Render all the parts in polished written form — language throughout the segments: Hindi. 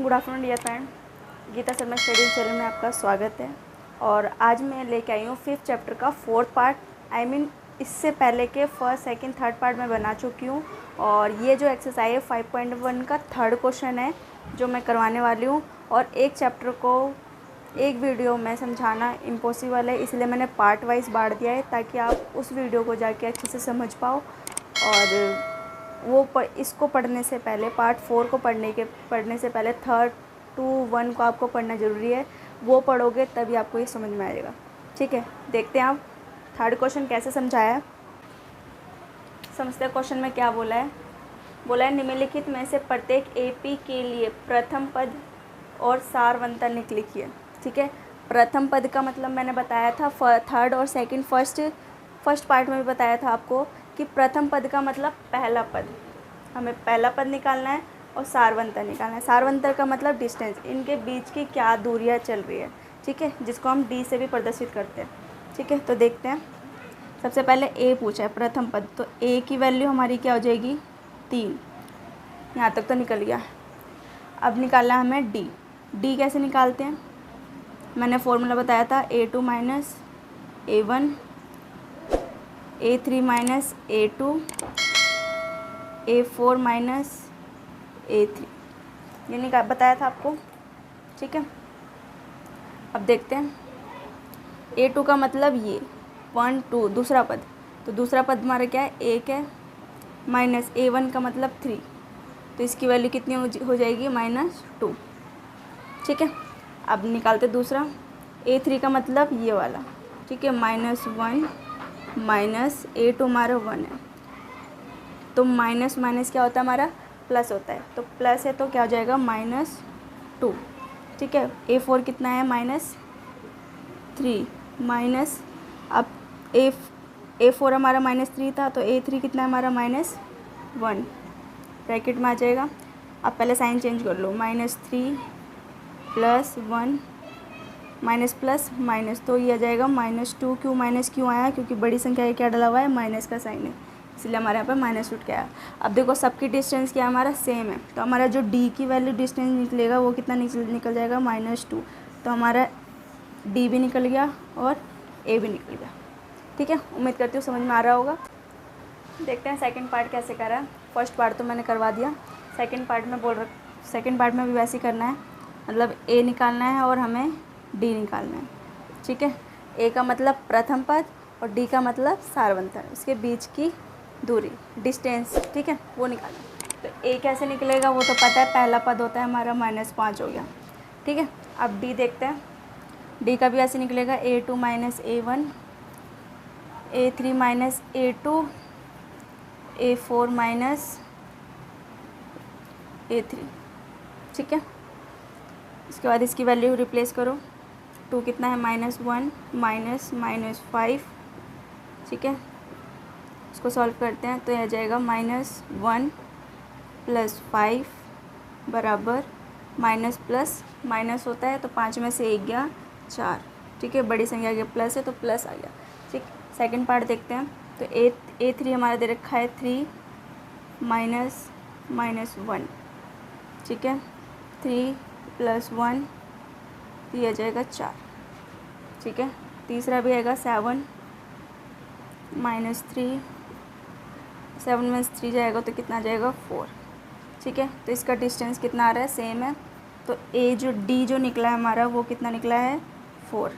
Good afternoon dear friend, Geeta Sharma study channel में आपका स्वागत है। और आज मैं लेके आई हूँ 5th चैप्टर का 4th पार्ट। इससे पहले के फर्स्ट, सेकंड, थर्ड पार्ट मैं बना चुकी हूँ। और ये जो एक्सरसाइज है 5.1 का थर्ड क्वेश्चन है जो मैं करवाने वाली हूँ। और एक चैप्टर को एक वीडियो में समझाना इम्पॉसिबल है, इसलिए मैंने पार्ट वाइज बांट दिया है ताकि आप उस वीडियो को जाके अच्छे से समझ पाओ। और इसको पढ़ने से पहले, पार्ट 4 को पढ़ने से पहले 3rd to 1 को आपको पढ़ना ज़रूरी है। वो पढ़ोगे तभी आपको ये समझ में आएगा। ठीक है, देखते हैं आप थर्ड क्वेश्चन कैसे समझाया है। समझते हैं क्वेश्चन में क्या बोला है। बोला है निम्नलिखित में से प्रत्येक एपी के लिए प्रथम पद और सारवंतर लिखिए। ठीक है, प्रथम पद का मतलब मैंने बताया था थर्ड और सेकंड फर्स्ट पार्ट में भी बताया था आपको कि प्रथम पद का मतलब पहला पद, हमें पहला पद निकालना है और सारवंतर निकालना है। सारवंतर का मतलब डिस्टेंस, इनके बीच की क्या दूरियां चल रही है। ठीक है, जिसको हम डी से भी प्रदर्शित करते हैं। ठीक है, तो देखते हैं। सबसे पहले ए पूछा है प्रथम पद, तो ए की वैल्यू हमारी क्या हो जाएगी 3। यहाँ तक तो निकल गया। अब निकालना है हमें डी। डी कैसे निकालते हैं, मैंने फॉर्मूला बताया था A2 minus A1, A3 minus A2, A4 minus A3, ये बताया था आपको। ठीक है, अब देखते हैं। A2 का मतलब ये 1 2 दूसरा पद, तो दूसरा पद हमारा क्या है 1 है, माइनस A1 का मतलब 3, तो इसकी वैल्यू कितनी हो जाएगी -2। ठीक है, अब निकालते दूसरा। A3 का मतलब ये वाला। ठीक है, -1 माइनस A2 हमारा 1 है, तो माइनस माइनस क्या होता है हमारा प्लस होता है, तो प्लस है तो क्या हो जाएगा -2। ठीक है, A4 कितना है -3 माइनस, अब A4 हमारा -3 था, तो A3 कितना है हमारा -1 ब्रैकेट में आ जाएगा। अब पहले साइन चेंज कर लो, -3 प्लस 1 माइनस प्लस माइनस, तो ये आ जाएगा -2। क्यों माइनस क्यों आया, क्योंकि बड़ी संख्या का क्या डला हुआ है माइनस का साइन है, इसलिए हमारे यहाँ पे माइनस रूट क्या आया। अब देखो सबकी डिस्टेंस क्या हमारा सेम है, तो हमारा जो डी की वैल्यू डिस्टेंस निकलेगा वो कितना निकल जाएगा -2, तो हमारा डी भी निकल गया और ए भी निकल गया। ठीक है, उम्मीद करती हूँ समझ में आ रहा होगा। देखते हैं सेकंड पार्ट कैसे करा है। फर्स्ट पार्ट तो मैंने करवा दिया, सेकंड पार्ट में भी वैसे ही करना है, मतलब ए निकालना है और हमें डी निकालना है। ठीक है, ए का मतलब प्रथम पद और डी का मतलब सारवंतर, उसके बीच की दूरी डिस्टेंस। ठीक है, वो निकालना है। तो ए कैसे निकलेगा वो तो पता है, पहला पद होता है हमारा -5 हो गया। ठीक है, अब डी देखते हैं। डी का भी ऐसे निकलेगा A2 minus A1, A3 minus A2, A4 minus A3। ठीक है, इसके बाद इसकी वैल्यू रिप्लेस करो। 2 कितना है -1 माइनस -5। ठीक है, इसको सॉल्व करते हैं तो यह आ जाएगा -1 प्लस 5 बराबर माइनस प्लस माइनस होता है, तो 5 में से 1 गया 4। ठीक है, बड़ी संख्या के प्लस है तो प्लस आ गया। ठीक, सेकंड पार्ट देखते हैं। तो A3 हमारा दे रखा है 3 माइनस -1। ठीक है, 3 प्लस 1, तो ये आ जाएगा 4। ठीक है, तीसरा भी आएगा 7 -3, 7 में 3 जाएगा तो कितना आ जाएगा 4। ठीक है, तो इसका डिस्टेंस कितना आ रहा है सेम है, तो डी जो निकला है हमारा वो कितना निकला है 4।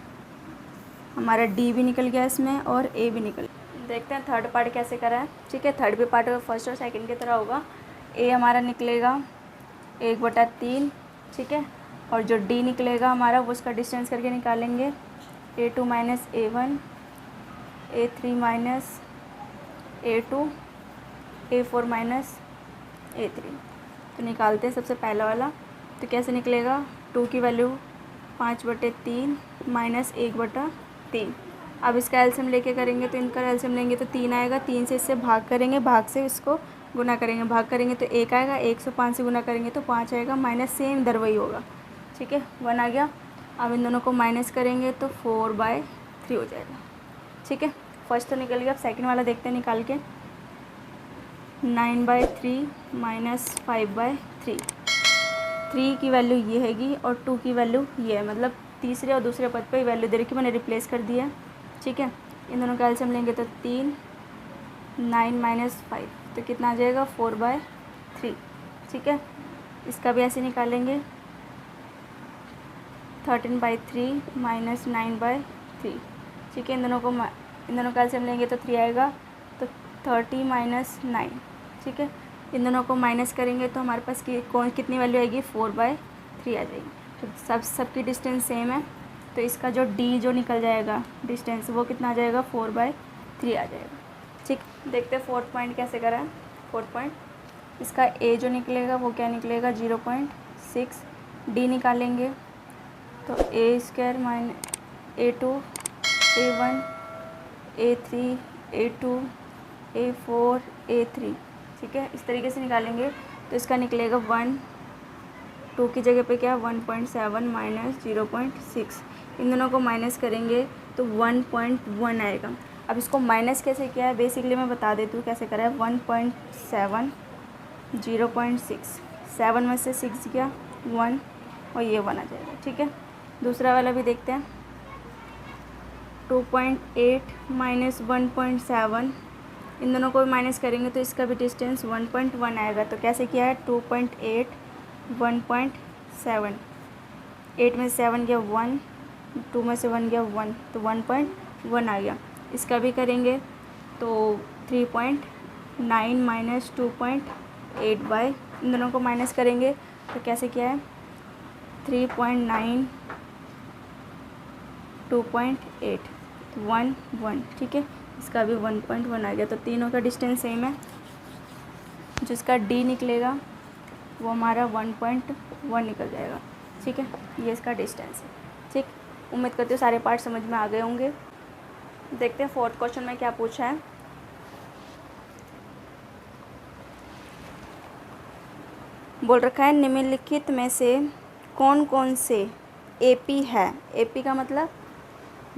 हमारा डी भी निकल गया इसमें और ए भी निकल गया। देखते हैं थर्ड पार्ट कैसे करा है। ठीक है, थर्ड भी पार्ट फर्स्ट और सेकंड की तरह होगा। ए हमारा निकलेगा 1/3। ठीक है, और जो डी निकलेगा हमारा वो उसका डिस्टेंस करके निकालेंगे A2 minus A1, A3 minus A2, A4 minus A3। तो निकालते हैं सबसे पहला वाला, तो कैसे निकलेगा 2 की वैल्यू 5/3 माइनस 1/3। अब इसका एलसीएम लेके करेंगे तो इनका एलसीएम लेंगे तो 3 आएगा, 3 से इससे भाग करेंगे, भाग से इसको गुना करेंगे, भाग करेंगे तो 1 आएगा, 1 से 5 से गुना करेंगे तो 5 आएगा, माइनस सेम इधर वही होगा। ठीक है, 1 आ गया। अब इन दोनों को माइनस करेंगे तो 4/3 हो जाएगा। ठीक है, फर्स्ट तो निकल गया। अब सेकंड वाला देखते हैं निकाल के। 9/3 माइनस 5/3, 3 की वैल्यू ये हैगी और 2 की वैल्यू ये है, मतलब तीसरे और दूसरे पद पे वैल्यू दे रखी, मैंने रिप्लेस कर दिया है। ठीक है, इन दोनों का एलसीएम लेंगे तो 3, 9 माइनस 5 तो कितना आ जाएगा 4/3। ठीक है, इसका भी ऐसे निकालेंगे 13/3 माइनस 9/3। ठीक है, इन दोनों का एलसीएम लेंगे तो 3 आएगा, तो 30 माइनस 9। ठीक है, इन दोनों को माइनस करेंगे तो हमारे पास कितनी वैल्यू आएगी 4/3 आ जाएगी। तो सबकी डिस्टेंस सेम है, तो इसका जो डी जो निकल जाएगा डिस्टेंस वो कितना आ जाएगा 4/3 आ जाएगा। ठीक, देखते हैं फोर्थ पॉइंट कैसे करा है। फोर्थ पॉइंट, इसका ए जो निकलेगा वो क्या निकलेगा 0.6, डी निकालेंगे तो A² minus A2 A1 A3 A2 A4 A3। ठीक है, इस तरीके से निकालेंगे तो इसका निकलेगा 1, 2 की जगह पे क्या 1.7 माइनस 0.6, इन दोनों को माइनस करेंगे तो 1.1 आएगा। अब इसको माइनस कैसे किया है बेसिकली मैं बता देती हूँ कैसे करा है। 1.7 0.6, 7 में से 6 गया 1 और ये 1 आ जाएगा। ठीक है, दूसरा वाला भी देखते हैं। 2.8 माइनस 1.7, इन दोनों को भी माइनस करेंगे तो इसका भी डिस्टेंस 1.1 आएगा। तो कैसे किया है 2.8 1.7, 8 में से 7 गया 1, 2 में से 1 गया 1 तो 1.1 आ गया। इसका भी करेंगे तो 3.9 माइनस 2.8 इन दोनों को माइनस करेंगे तो कैसे किया है 3.9 2.8 1 1। ठीक है, इसका भी 1.1 आ गया। तो तीनों का डिस्टेंस सेम है, जिसका डी निकलेगा वो हमारा 1.1 निकल जाएगा। ठीक है, ये इसका डिस्टेंस है। ठीक, उम्मीद करती हूँ सारे पार्ट समझ में आ गए होंगे। देखते हैं फोर्थ क्वेश्चन में क्या पूछा है। बोल रखा है निम्नलिखित में से कौन कौन से एपी है। एपी का मतलब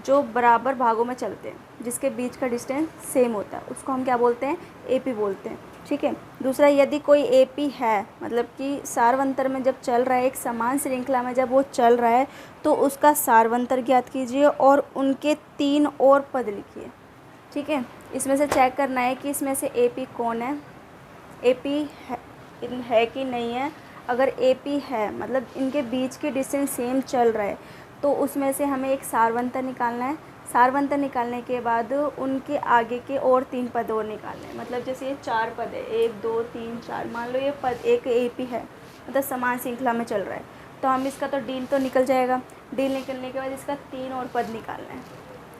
जो बराबर भागों में चलते हैं, जिसके बीच का डिस्टेंस सेम होता है, उसको हम क्या बोलते हैं एपी बोलते हैं। ठीक है, दूसरा यदि कोई एपी है मतलब कि सारवंतर में जब चल रहा है, एक समान श्रृंखला में जब वो चल रहा है तो उसका सारवंतर ज्ञात कीजिए और उनके 3 और पद लिखिए। ठीक है, इसमें से चेक करना है कि इसमें से एपी कौन है, एपी है कि नहीं है। अगर एपी है मतलब इनके बीच के डिस्टेंस सेम चल रहा है तो उसमें से हमें एक सारवंतर निकालना है। सारवंतर निकालने के बाद उनके आगे के और 3 पद और निकालने हैं। मतलब जैसे ये 4 पद है 1 2 3 4, मान लो ये पद एक एपी है मतलब समान श्रृंखला में चल रहा है, तो हम इसका तो डील तो निकल जाएगा। डील निकलने के बाद इसका 3 और पद निकालना है।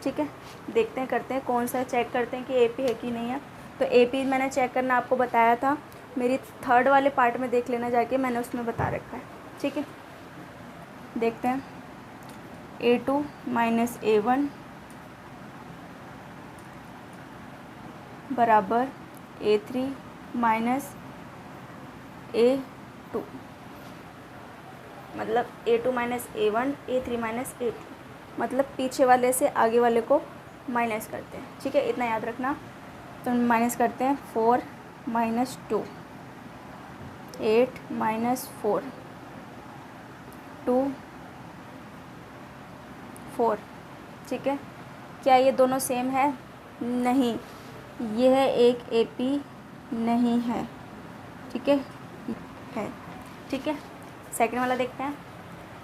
ठीक है, देखते हैं करते हैं कौन सा चेक करते हैं कि एपी है कि नहीं है। तो एपी मैंने चेक करना आपको बताया था, मेरी थर्ड वाले पार्ट में देख लेना जाके, मैंने उसमें बता रखा है। ठीक है, देखते हैं A2 माइनस A1 बराबर A3 माइनस A2, मतलब A2 minus A1 A3 minus A2, मतलब पीछे वाले से आगे वाले को माइनस करते हैं। ठीक है, इतना याद रखना। तो माइनस करते हैं 4 माइनस 2 8 माइनस 4 2 4। ठीक है, क्या ये दोनों सेम है? नहीं, यह एक एपी नहीं है। ठीक है, ठीक है। सेकंड वाला देखते हैं।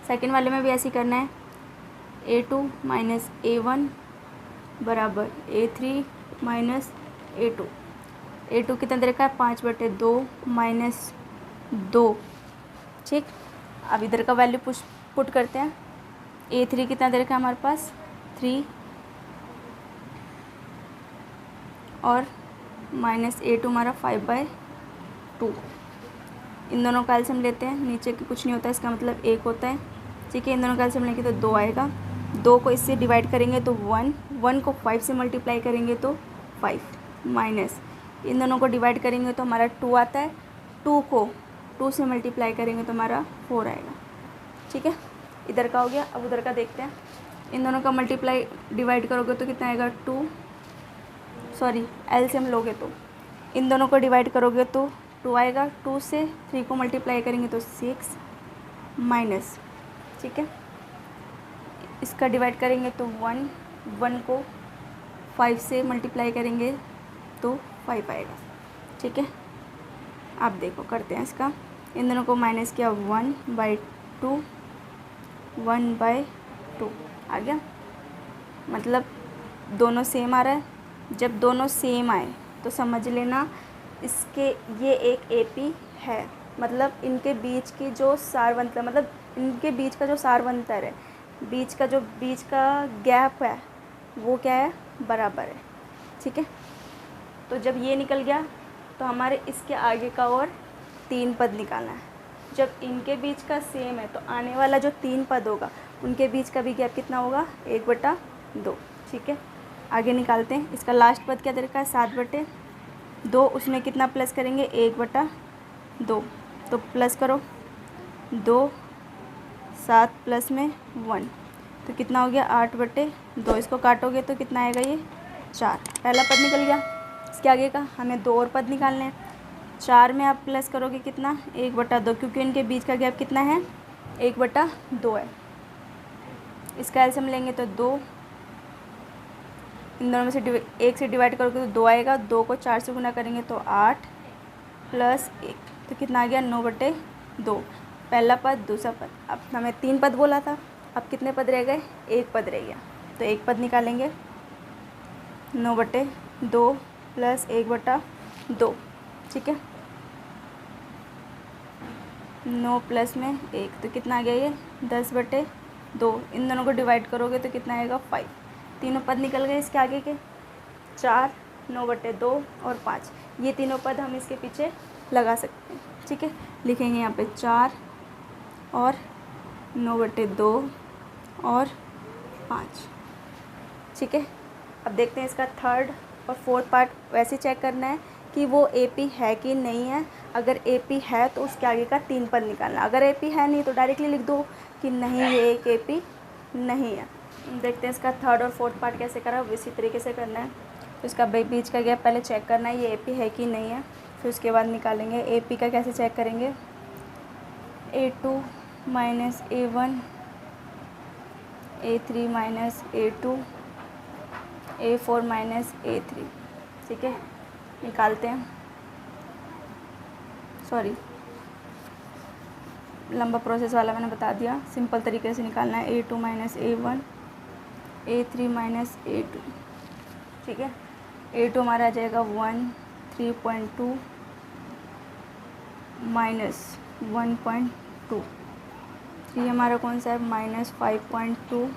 सेकंड वाले में भी ऐसे ही करना है। A2 माइनस A1 बराबर A3 माइनस A2। A2 कितना दे रखा है 5/2 माइनस 2। ठीक, अब इधर का वैल्यू पुट करते हैं। A3 कितना दे रखा है हमारे पास 3 और माइनस A2 हमारा 5/2। इन दोनों का एलसीएम लेते हैं, नीचे की कुछ नहीं होता है, इसका मतलब 1 होता है। ठीक है, इन दोनों का एलसीएम लेंगे तो 2 आएगा। 2 को इससे डिवाइड करेंगे तो 1, 1 को 5 से मल्टीप्लाई करेंगे तो 5, माइनस इन दोनों को डिवाइड करेंगे तो हमारा 2 आता है। 2 को 2 से मल्टीप्लाई करेंगे तो हमारा 4 आएगा। ठीक है, इधर का हो गया। अब उधर का देखते हैं। इन दोनों का मल्टीप्लाई डिवाइड करोगे तो कितना आएगा एलसीएम लोगे तो इन दोनों को डिवाइड करोगे तो 2 आएगा। 2 से 3 को मल्टीप्लाई करेंगे तो 6, माइनस, ठीक है। इसका डिवाइड करेंगे तो 1, 1 को 5 से मल्टीप्लाई करेंगे तो 5 आएगा, ठीक है। आप देखो करते हैं इसका, इन दोनों को माइनस किया 1/2, 1/2 आ गया, मतलब दोनों सेम आ रहा है। जब दोनों सेम आए तो समझ लेना इसके ये एक एपी है, मतलब इनके बीच की जो सारवंतर, मतलब इनके बीच का जो सारवंतर है, बीच का गैप है वो क्या है, बराबर है, ठीक है। तो जब ये निकल गया तो हमारे इसके आगे का और 3 पद निकालना है। जब इनके बीच का सेम है तो आने वाला जो 3 पद होगा उनके बीच का भी गैप कितना होगा, 1/2, ठीक है। आगे निकालते हैं। इसका लास्ट पद क्या दे रखा है, 7/2, उसमें कितना प्लस करेंगे, 1/2, तो प्लस करो 2, 7 प्लस में 1 तो कितना हो गया, 8/2। इसको काटोगे तो कितना आएगा, ये 4। पहला पद निकल गया। इसके आगे का हमें 2 और पद निकालने हैं। 4 में आप प्लस करोगे कितना, 1/2, क्योंकि इनके बीच का गैप कितना है, 1/2 है। इसका एलसीएम लेंगे तो 2, इन दोनों में से 1 से डिवाइड करोगे तो 2 आएगा। 2 को 4 से गुना करेंगे तो 8 + 1 तो कितना आ गया, 9/2। पहला पद, दूसरा पद। अब हमें 3 पद बोला था, अब कितने पद रह गए, 1 पद रह गया। तो 1 पद निकालेंगे, 9/2 + 1/2, ठीक है। 9 प्लस में 1 तो कितना आ गया, ये 10/2। इन दोनों को डिवाइड करोगे तो कितना आएगा, 5। तीनों पद निकल गए इसके आगे के, 4, 9/2 और 5। ये तीनों पद हम इसके पीछे लगा सकते हैं, ठीक है। लिखेंगे यहाँ पे 4 और 9/2 और 5, ठीक है। अब देखते हैं इसका थर्ड और फोर्थ पार्ट। वैसे चेक करना है कि वो एपी है कि नहीं है। अगर एपी है तो उसके आगे का 3 पद निकालना। अगर एपी है नहीं तो डायरेक्टली लिख दो कि नहीं, ये एक एपी नहीं है। देखते हैं इसका थर्ड और फोर्थ पार्ट कैसे करा, इसी तरीके से करना है। तो इसका बीच का गैप पहले चेक करना है, ये एपी है कि नहीं है, फिर उसके बाद निकालेंगे। एपी का कैसे चेक करेंगे, A2 - A1, A3 - A2, A4 - A3, ठीक है। निकालते हैं, सॉरी लंबा प्रोसेस वाला मैंने बता दिया, सिंपल तरीके से निकालना है। A2 - A1, A3 - A2, ठीक है। A2 हमारा आ जाएगा 1, 3.2 - 1.2। 3 हमारा कौन सा है, -5.2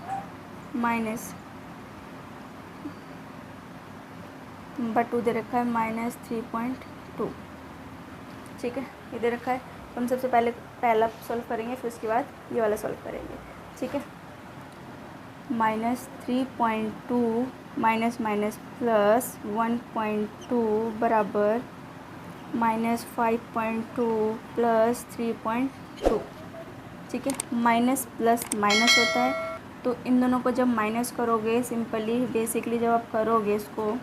-2 दे रखा है -3.2, ठीक है। ये दे रखा है। तो हम सबसे पहले पहला सॉल्व करेंगे, फिर उसके बाद ये वाला सॉल्व करेंगे, ठीक है। -3.2 प्लस 1.2 बराबर -5.2 प्लस 3.2, ठीक है। माइनस प्लस माइनस होता है, तो इन दोनों को जब माइनस करोगे, सिंपली बेसिकली जब आप करोगे इसको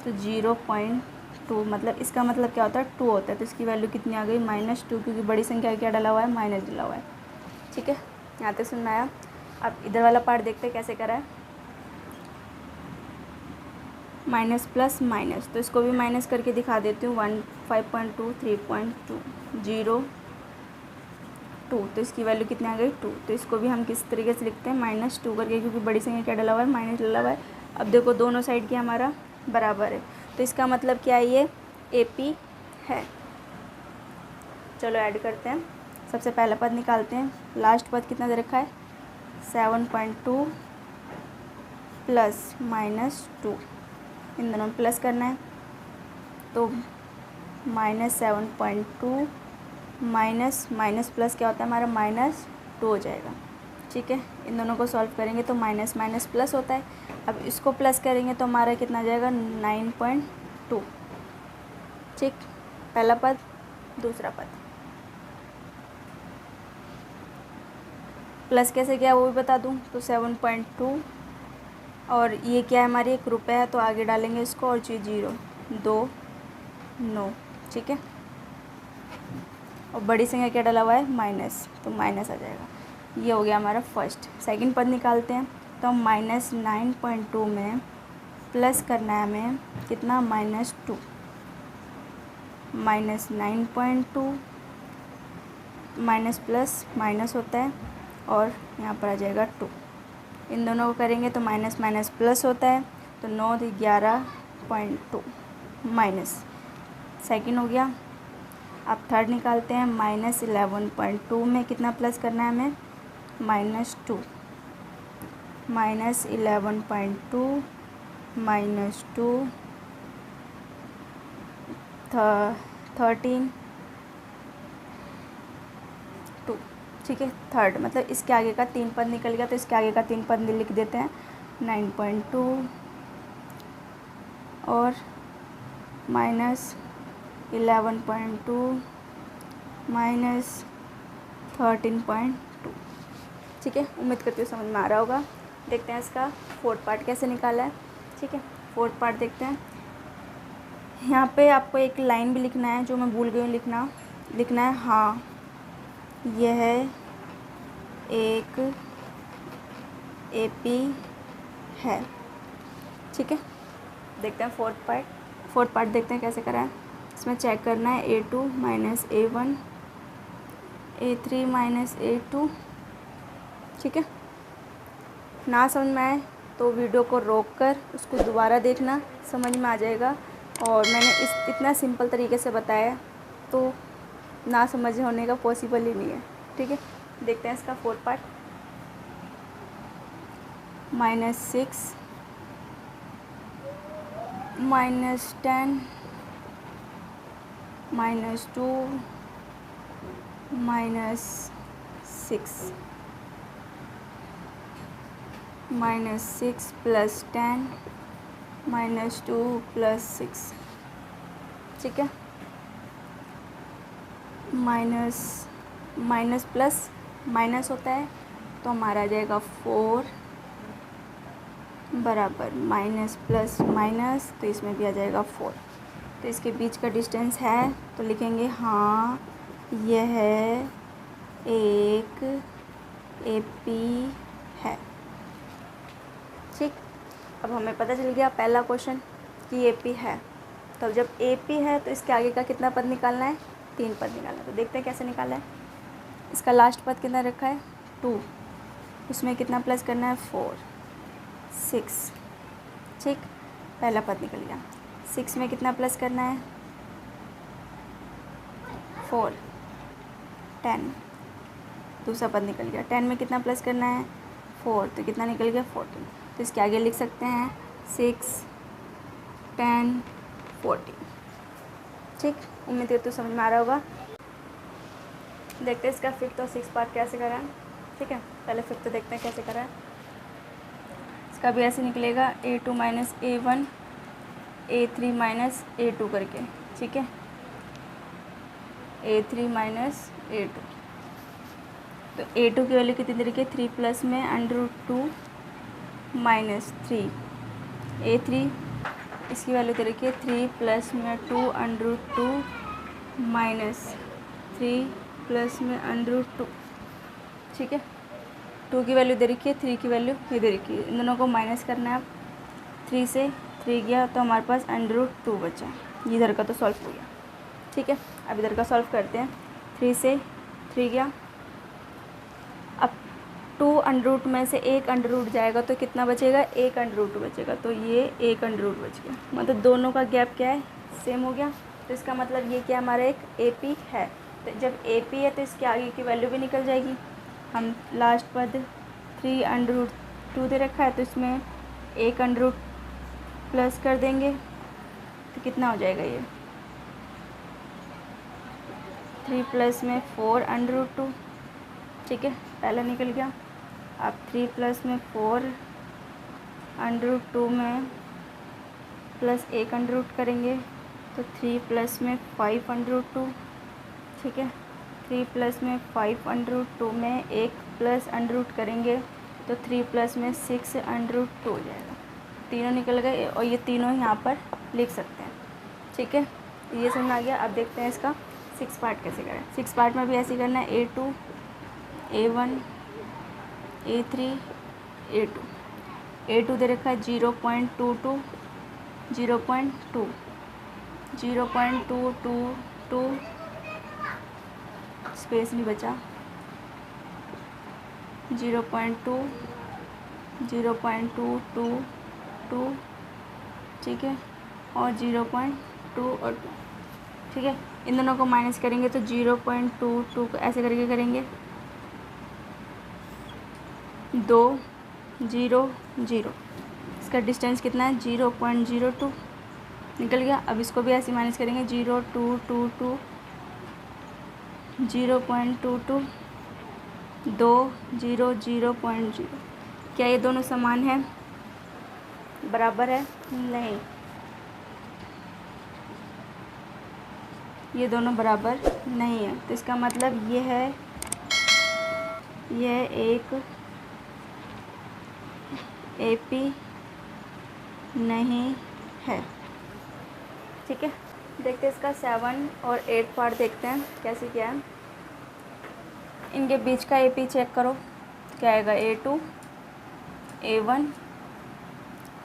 तो 0.2, मतलब इसका मतलब क्या होता है, 2 होता है। तो इसकी वैल्यू कितनी आ गई, -2, क्योंकि बड़ी संख्या क्या डला हुआ है, माइनस डला हुआ है, ठीक है। यहाँ तक सुनना आया। अब इधर वाला पार्ट देखते हैं कैसे करा है, माइनस प्लस माइनस। तो इसको भी माइनस करके दिखा देती हूँ, 5.2, 3.2, 0, 2। तो इसकी वैल्यू कितनी आ गई, 2। तो इसको भी हम किस तरीके से लिखते हैं, -2 करके, क्योंकि बड़ी संख्या क्या डला हुआ है, माइनस डला हुआ है। अब देखो दोनों साइड की हमारा बराबर है, तो इसका मतलब क्या है, ये एपी है। चलो ऐड करते हैं। सबसे पहला पद निकालते हैं। लास्ट पद कितना दे रखा है, 7.2 प्लस -2। इन दोनों में प्लस करना है, तो -7.2 माइनस माइनस प्लस क्या होता है हमारा, -2 हो जाएगा, ठीक है। इन दोनों को सॉल्व करेंगे तो माइनस माइनस प्लस होता है। अब इसको प्लस करेंगे तो हमारा कितना आ जाएगा, 9.2, ठीक। पहला पद, दूसरा पद। प्लस कैसे किया वो भी बता दूं, तो 7.2 और ये क्या है हमारी, 1 रुपये है, तो आगे डालेंगे इसको और 0, 2, 9, ठीक है। और बड़ी संख्या क्या डला हुआ है, माइनस, तो माइनस आ जाएगा। ये हो गया हमारा फर्स्ट। सेकंड पद निकालते हैं, तो हम -9.2 में प्लस करना है हमें कितना, -2, -9.2 माइनस प्लस माइनस होता है और यहाँ पर आ जाएगा 2। इन दोनों को करेंगे तो माइनस माइनस प्लस होता है, तो 9 11.2 माइनस। सेकंड हो गया। अब थर्ड निकालते हैं, -11.2 में कितना प्लस करना है हमें, -2, -11.2 -2 13 2। ठीक है, थर्ड मतलब इसके आगे का 3 पद निकल गया, तो इसके आगे का 3 पद लिख देते हैं, 9.2 और -11.2 -13.2। ठीक है, उम्मीद करती हूँ समझ में आ रहा होगा। देखते हैं इसका फोर्थ पार्ट कैसे निकाला है। ठीक है, फोर्थ पार्ट देखते हैं। यहाँ पे आपको एक लाइन भी लिखना है, जो मैं भूल गई हूँ लिखना है, हाँ यह एक एपी है। ठीक है, देखते हैं फोर्थ पार्ट देखते हैं कैसे करा है। इसमें चेक करना है A2 - A1 A3 - A2। ठीक है, ना समझ में आए तो वीडियो को रोककर उसको दोबारा देखना, समझ में आ जाएगा। और मैंने इतना सिंपल तरीके से बताया तो ना समझ होने का पॉसिबल ही नहीं है। ठीक है, देखते हैं इसका फोर्थ पार्ट। -6 -10 -2 -6 -6 + 10 -2 + 6। ठीक है, माइनस प्लस माइनस होता है, तो हमारा आ जाएगा 4 बराबर माइनस प्लस माइनस, तो इसमें भी आ जाएगा 4। तो इसके बीच का डिस्टेंस है, तो लिखेंगे हाँ यह एक एपी है। ठीक, अब हमें पता चल गया पहला क्वेश्चन कि एपी है। तो जब एपी है तो इसके आगे का कितना पद निकालना है, 3 पद निकालना है। तो देखते हैं कैसे निकाला है। इसका लास्ट पद कितना रखा है, 2, उसमें कितना प्लस करना है, 4 6। ठीक, पहला पद निकल गया। 6 में कितना प्लस करना है, 4 10, दूसरा पद निकल गया। 10 में कितना प्लस करना है, 4, तो कितना निकल गया, 14। तो इसके आगे लिख सकते हैं 6 10 14। ठीक, उम्मीद है तो समझ में आ रहा होगा। देखते हैं इसका फिफ्थ और सिक्स पार्ट कैसे करा है। ठीक है, पहले फिफ्थ देखते हैं कैसे करा है। इसका भी ऐसे निकलेगा A2 - A1 A3 - A2 करके। ठीक है, A3 - A2, तो A2 की वैल्यू कितनी तरीके, 3 प्लस में √2 -3। A3 इसकी वैल्यू दे रखी है 3 प्लस में 2 √2 -3 प्लस में √2। ठीक है, 2 की वैल्यू दे रखी है, 3 की वैल्यू ये दे रखी है। इन दोनों को माइनस करना है। 3 से 3 गया तो हमारे पास √2 बचा। इधर का तो सॉल्व हो गया। ठीक है, अब इधर का सॉल्व करते हैं। 3 से 3 गया, अब 2 अंडर में से 1 अंडर जाएगा तो कितना बचेगा, 1 अंडर बचेगा। तो ये 1 अंडर बच गया, मतलब दोनों का गैप क्या है, सेम हो गया। तो इसका मतलब ये क्या हमारा एक एपी है। तो जब एपी है तो इसके आगे की वैल्यू भी निकल जाएगी। हम लास्ट पद 3 √2 दे रखा है, तो इसमें 1 अंडर प्लस कर देंगे तो कितना हो जाएगा, ये 3 प्लस में 4 √2। ठीक है, पहला निकल गया। अब 3 प्लस में 4 √2 में प्लस 1 √ करेंगे तो 3 प्लस में 5 √2। ठीक है, 3 प्लस में 5 √2 में 1 प्लस √ करेंगे तो 3 प्लस में 6 √2 हो जाएगा। तीनों निकल गए और ये तीनों यहाँ पर लिख सकते हैं। ठीक है, ये समझ आ गया। अब देखते हैं इसका 6 पार्ट कैसे करें? 6 पार्ट में भी ऐसे ही करना है, A2 A1 A3 A2। A2 दे रखा है 0.22 0.2 0.222 स्पेस नहीं बचा, 0.2 0.222 ठीक है, और 0.2 और 2 ठीक है। इन दोनों को माइनस करेंगे तो 0.22 को ऐसे करके करेंगे, 2 0 0, इसका डिस्टेंस कितना है 0.02 निकल गया। अब इसको भी ऐसे माइनस करेंगे, 0.222 0.22 2 0 0.0। क्या ये दोनों समान है, बराबर है? नहीं, ये दोनों बराबर नहीं है। तो इसका मतलब ये है, यह एक AP नहीं है। ठीक है, देखते हैं इसका 7 और 8 पार्ट देखते हैं कैसे क्या है। इनके बीच का AP चेक करो, क्या आएगा, A2 A1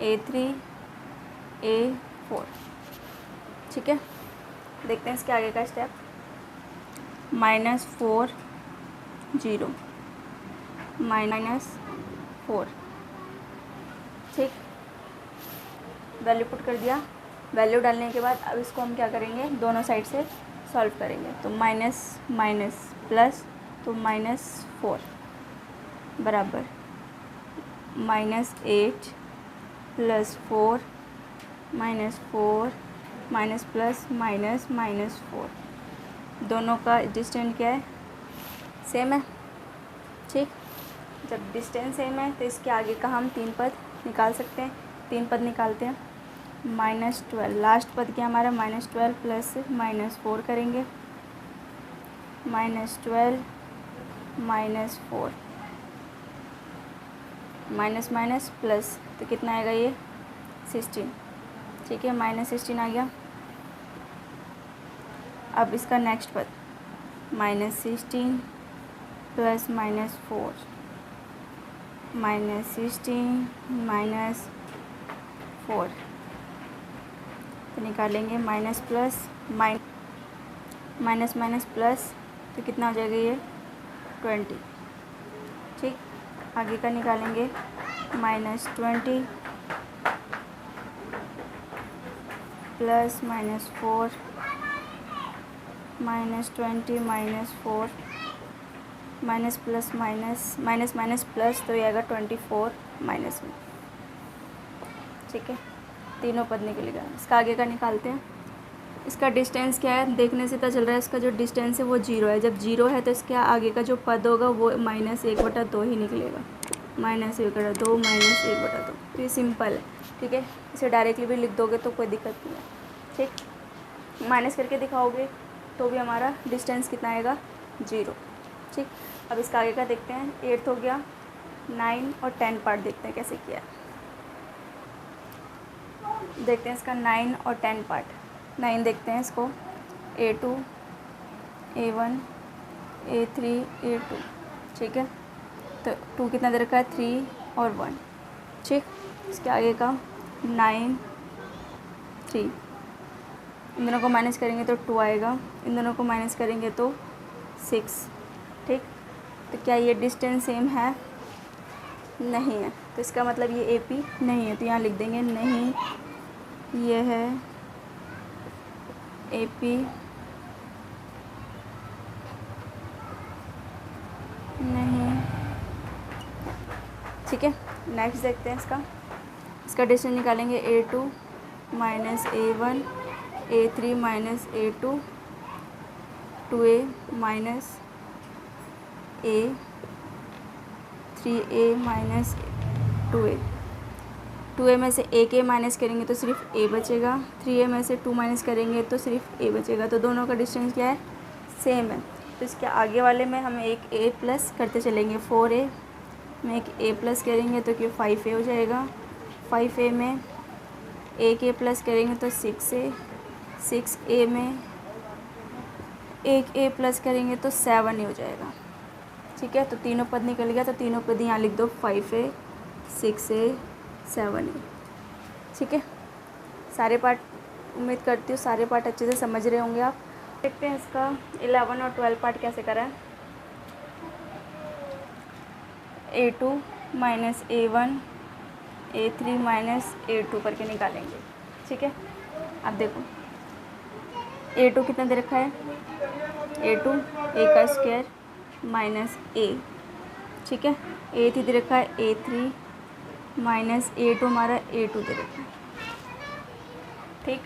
A3 A4 ठीक है। देखते हैं इसके आगे का स्टेप, -4 0 -4 ठीक, वैल्यू पुट कर दिया। वैल्यू डालने के बाद अब इसको हम क्या करेंगे, दोनों साइड से सॉल्व करेंगे। तो माइनस माइनस प्लस, तो -4 बराबर -8 + 4 -4 माइनस प्लस माइनस -4, दोनों का डिस्टेंस क्या है, सेम है। ठीक, जब डिस्टेंस सेम है तो इसके आगे का हम 3 पद निकाल सकते हैं। 3 पद निकालते हैं, -12, लास्ट पद क्या हमारा, -12 प्लस -4 करेंगे, -12 -4 माइनस माइनस प्लस, तो कितना आएगा ये 16 ठीक है, -16 आ गया। अब इसका नेक्स्ट पद -16 प्लस -4 -16 -4, तो निकालेंगे minus plus minus minus plus, तो कितना हो जाएगा ये 20 ठीक। आगे का निकालेंगे -20 plus -4 -20 -4 minus plus minus minus minus plus, तो ये आएगा 24 माइनस में ठीक है। तीनों पद निकलेगा। इसका आगे का निकालते हैं। इसका डिस्टेंस क्या है, देखने से पता चल रहा है इसका जो डिस्टेंस है वो 0 है। जब 0 है तो इसके आगे का जो पद होगा वो -1/2 ही निकलेगा, -1/2 -1/2। तो ये सिंपल है ठीक है, इसे डायरेक्टली भी लिख दोगे तो कोई दिक्कत नहीं है ठीक। माइनस करके दिखाओगे तो भी हमारा डिस्टेंस कितना आएगा, 0 ठीक। अब इसका आगे का देखते हैं। 8 हो गया, 9 और 10 पार्ट देखते हैं कैसे किया। देखते हैं इसका 9 और 10 पार्ट। 9 देखते हैं इसको, A2 A1 A3 A2 ठीक है। तो 2 कितना दे रखा है, 3 और 1 ठीक। इसके आगे का 9 3, इन दोनों को माइनस करेंगे तो 2 आएगा, इन दोनों को माइनस करेंगे तो 6 ठीक। तो क्या ये डिस्टेंस सेम है, नहीं है। तो इसका मतलब ये AP नहीं है, तो यहाँ लिख देंगे नहीं, ये है AP नहीं ठीक है। नेक्स्ट देखते हैं इसका डिस्टेंस निकालेंगे। A2 minus A1 A3 minus A2 2A minus A 3A minus 2A। 2A में से एक A माइनस करेंगे तो सिर्फ A बचेगा, 3A में से 2 माइनस करेंगे तो सिर्फ A बचेगा। तो दोनों का डिस्टेंस क्या है, सेम है। तो इसके आगे वाले में हम एक A प्लस करते चलेंगे, 4A में एक A प्लस करेंगे तो क्या 5A हो जाएगा, 5A में एक A प्लस करेंगे तो 6A, 6A में एक ए प्लस करेंगे तो 7 ही हो जाएगा। ठीक है, तो तीनों पद निकल गया, तो तीनों पद यहाँ लिख दो 5a 6a 7a। ठीक है, सारे पार्ट उम्मीद करती हूँ सारे पार्ट अच्छे से समझ रहे होंगे आप। देखते हैं इसका 11 और 12 पार्ट कैसे करा है। a2 minus a1 a3 minus a2 करके निकालेंगे। ठीक है, अब देखो a2 कितना दे रखा है, a2 a का स्क्वायर माइनस a। ठीक है, a3 दे रखा है a3 माइनस a2 हमारा a2 दे रखा है। ठीक,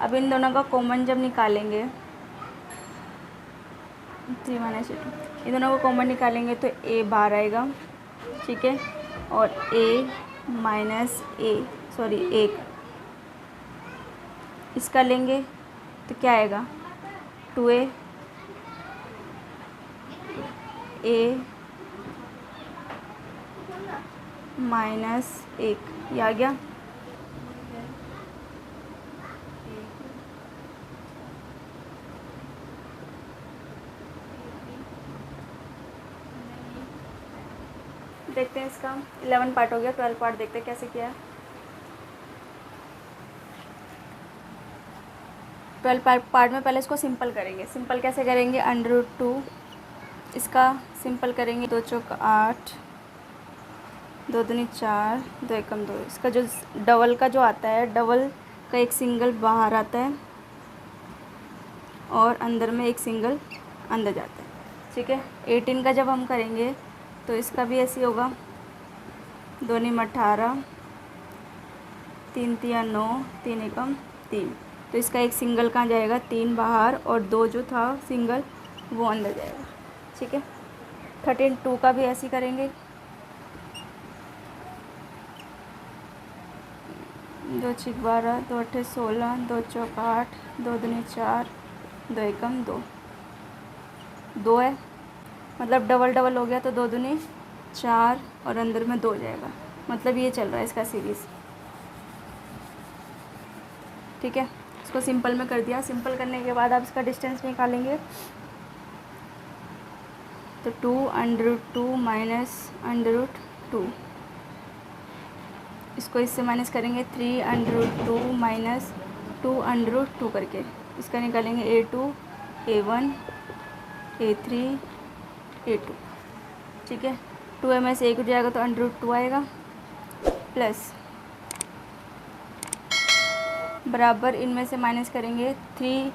अब इन दोनों का कॉमन जब निकालेंगे 3 माइनस a2, इन दोनों को कॉमन निकालेंगे तो a बाहर आएगा। ठीक है, और a माइनस a सॉरी 1 इसका लेंगे तो क्या आएगा 2a a माइनस 1 ये आ गया। देखते हैं इसका 11 पार्ट हो गया, 12 पार्ट देखते हैं कैसे किया है। 12 पार्ट में पहले इसको सिंपल करेंगे। सिंपल कैसे करेंगे, √2 इसका सिंपल करेंगे, 2 चौक 8 2 दूनी 4 2 एकम 2। इसका जो डबल का जो आता है, डबल का एक सिंगल बाहर आता है और अंदर में एक सिंगल अंदर जाता है। ठीक है, 18 का जब हम करेंगे तो इसका भी ऐसे होगा, 2 नीम 18 3 तिया 9 3 एकम 3। तो इसका एक सिंगल कहाँ जाएगा, 3 बाहर और 2 जो था सिंगल वो अंदर जाएगा। ठीक है, 13 2 का भी ऐसे ही करेंगे, 2 छिक 12 2 अट्ठे 16 2 चौक 8 2 दूनी 4 2 एकम 2 2 है, मतलब डबल डबल हो गया तो 2 दूनी 4 और अंदर में 2 हो जाएगा। मतलब ये चल रहा है इसका सीरीज़। ठीक है, इसको सिंपल में कर दिया। सिंपल करने के बाद आप इसका डिस्टेंस निकालेंगे तो 2 √2 माइनस √2, इसको इससे माइनस करेंगे 3 √2 माइनस 2 √2 करके इसका निकालेंगे a2 a1 a3 a2। ठीक है, 2 में से 1 हो जाएगा तो √2 आएगा, प्लस बराबर इनमें से माइनस करेंगे 3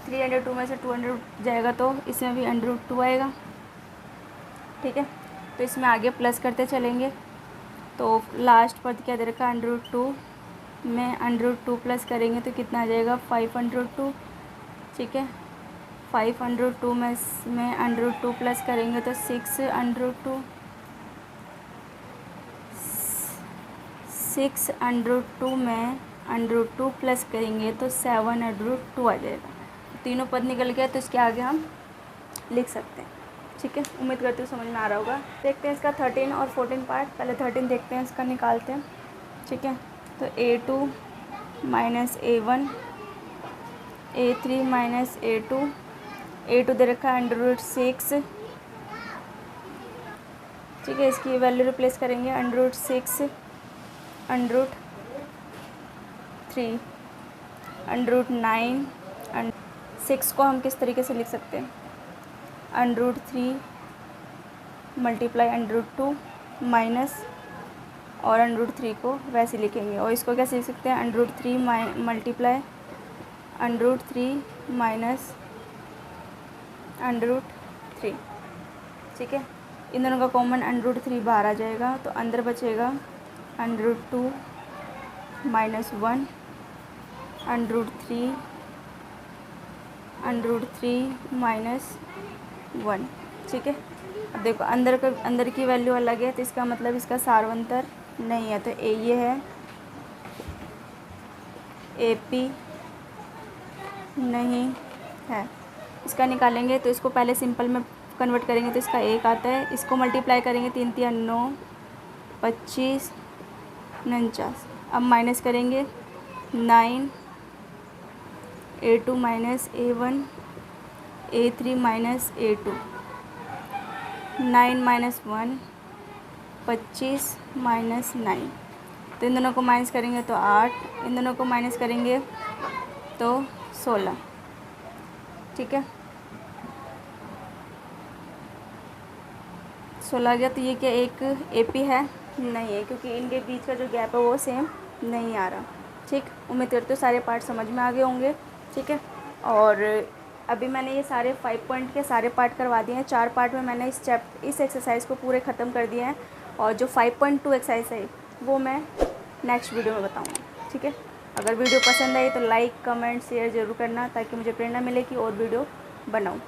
√2 में से 2 जाएगा तो इसमें भी √2 आएगा। ठीक है, तो इसमें आगे प्लस करते चलेंगे तो लास्ट पद क्या दे रखा है √2 में √2 प्लस करेंगे तो कितना आ जाएगा 5 √2। ठीक है, 5 √2 में √2 प्लस करेंगे तो 6 √2, 6 √2 में √2 प्लस करेंगे तो 7 √2 आ जाएगा। तीनों पद निकल गया तो इसके आगे हम लिख सकते हैं। ठीक है, उम्मीद करती हूँ समझ में आ रहा होगा। देखते हैं इसका 13 और 14 पार्ट। पहले 13 देखते हैं, इसका निकालते हैं। ठीक है, तो a2 minus a1 a3 minus a2 दे रखा है √6। ठीक है, इसकी वैल्यू रिप्लेस करेंगे √6 √3 √9। 6 को हम किस तरीके से लिख सकते हैं, √3 मल्टीप्लाई √2 माइनस और √3 को वैसे लिखेंगे। और इसको कैसे लिख सकते हैं, √3 मल्टीप्लाई √3 माइनस √3। ठीक है, इन दोनों का कॉमन √3 बाहर आ जाएगा तो अंदर बचेगा √2 माइनस 1 √3 माइनस 1। ठीक है, अब देखो अंदर की वैल्यू अलग है तो इसका मतलब इसका सार्वंतर नहीं है, तो ये है AP नहीं है। इसका निकालेंगे तो इसको पहले सिंपल में कन्वर्ट करेंगे तो इसका 1 आता है, इसको मल्टीप्लाई करेंगे 3 तिया 9 25 49। अब माइनस करेंगे 9 a2 minus a1 A3 minus A2, 9 minus 1, 25 minus 9। तो इन दोनों को माइनस करेंगे तो 8, इन दोनों को माइनस करेंगे तो 16। ठीक है, 16 आ गया। तो ये क्या एक AP है? नहीं है, क्योंकि इनके बीच का जो गैप है वो सेम नहीं आ रहा। ठीक, उम्मीद करते हो सारे पार्ट समझ में आ गए होंगे। ठीक है, और अभी मैंने ये सारे 5 पॉइंट के सारे पार्ट करवा दिए हैं। 4 पार्ट में मैंने इस एक्सरसाइज को पूरे ख़त्म कर दिया है, और जो 5.2 एक्सरसाइज है वो मैं नेक्स्ट वीडियो में बताऊँगी। ठीक है, अगर वीडियो पसंद आई तो लाइक कमेंट शेयर ज़रूर करना, ताकि मुझे प्रेरणा मिले कि और वीडियो बनाऊँ।